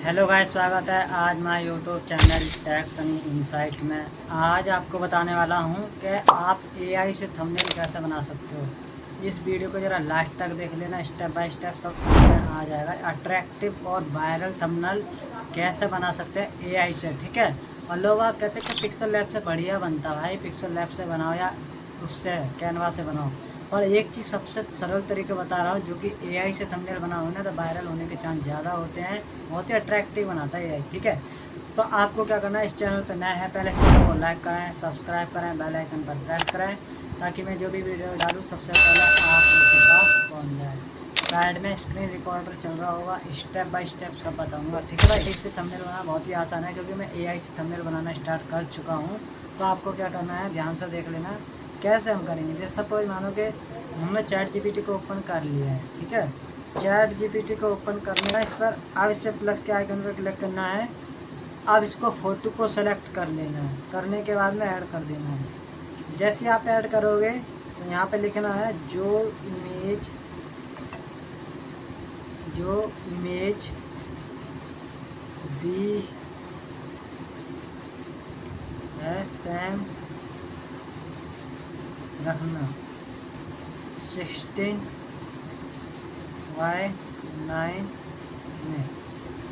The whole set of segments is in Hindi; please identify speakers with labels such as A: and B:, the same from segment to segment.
A: हेलो गाइस, स्वागत है आज my YouTube channel techs and insight में। आज आपको बताने वाला हूं कि आप एआई से थंबनेल कैसे बना सकते हो। इस वीडियो को ज़रा लास्ट तक देख लेना, स्टेप बाय स्टेप सब समझ में आ जाएगा। अट्रैक्टिव और वायरल थंबनेल कैसे बना सकते हैं एआई से, ठीक है। और लोग आप कहते हैं कि पिक्सल लैब से बढ़िया बनता है। भाई पिक्सल लैब से बनाओ या उससे कैनवा से बनाओ, और एक चीज़ सबसे सरल तरीके बता रहा हूँ, जो कि एआई से थंबनेल बना हो ना तो वायरल होने के चांस ज़्यादा होते हैं, बहुत ही अट्रैक्टिव बनाता है एआई, ठीक है। तो आपको क्या करना है, इस चैनल पर नया है पहले चैनल को लाइक करें, सब्सक्राइब करें, बेल आइकन पर प्रेस करें, ताकि मैं जो भी वीडियो डालूँ सबसे पहले आप लोगों के पास पहुँच जाए। साइड में स्क्रीन रिकॉर्डर चल रहा होगा, स्टेप बाय स्टेप सब बताऊँगा, ठीक है भाई। इससे थंबनेल बनाना बहुत ही आसान है, क्योंकि मैं एआई से थंबनेल बनाना स्टार्ट कर चुका हूँ। तो आपको क्या करना है, ध्यान से देख लेना कैसे हम करेंगे। जैसे सपोज मानो कि हमने चैट जीपीटी को ओपन कर लिया है, ठीक है। चैट जीपीटी को ओपन करने का इस पर अब इस पर प्लस के आइकन पर क्लिक करना है। अब इसको फ़ोटो को सेलेक्ट कर लेना है, करने के बाद में ऐड कर देना है। जैसे आप ऐड करोगे तो यहाँ पे लिखना है जो इमेज दी है सेम रखना 16:9 में,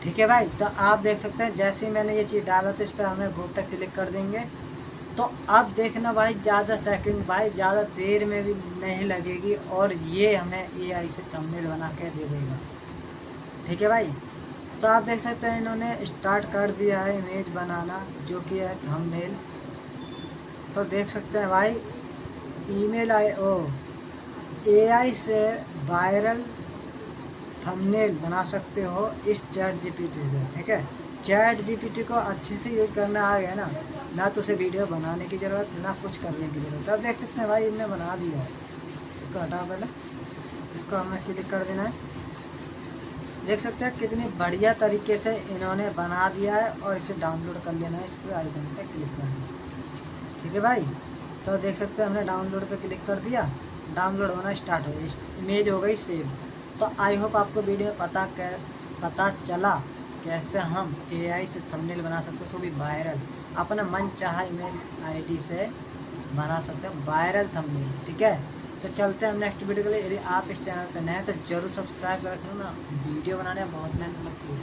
A: ठीक है भाई। तो आप देख सकते हैं जैसे ही मैंने ये चीज़ डाला तो इस पर हमें गो पे क्लिक कर देंगे। तो अब देखना भाई, ज़्यादा सेकंड भाई ज़्यादा देर में भी नहीं लगेगी, और ये हमें एआई से थंबनेल बना के दे देगा, ठीक है भाई। तो आप देख सकते हैं इन्होंने स्टार्ट कर दिया है इमेज बनाना, जो कि है थंबनेल। तो देख सकते हैं भाई, एआई से वायरल थंबनेल बना सकते हो इस चैट जीपीटी से, ठीक है। चैट जीपीटी को अच्छे से यूज़ करना आ गया ना तो उसे वीडियो बनाने की ज़रूरत ना कुछ करने की ज़रूरत। अब देख सकते हैं भाई, इनने बना दिया है। इसको हटाओ पहले, इसको हमें क्लिक कर देना है। देख सकते हैं कितनी बढ़िया तरीके से इन्होंने बना दिया है, और इसे डाउनलोड कर लेना है। इसके आइकन पर क्लिक करना है, ठीक है भाई। तो देख सकते हैं हमने डाउनलोड पे क्लिक कर दिया, डाउनलोड होना स्टार्ट हो गई, इमेज हो गई सेव। तो आई होप आपको वीडियो में पता चला कैसे हम एआई से थंबनेल बना सकते हैं, सो भी वायरल, अपना मन चाहा ईमेल आईडी से बना सकते हैं वायरल थंबनेल, ठीक है। तो चलते हैं हम नेक्स्ट वीडियो के लिए। यदि आप इस चैनल पर नए हैं तो जरूर सब्सक्राइब कर रखना, वीडियो बनाने में बहुत मेहनत लगती है।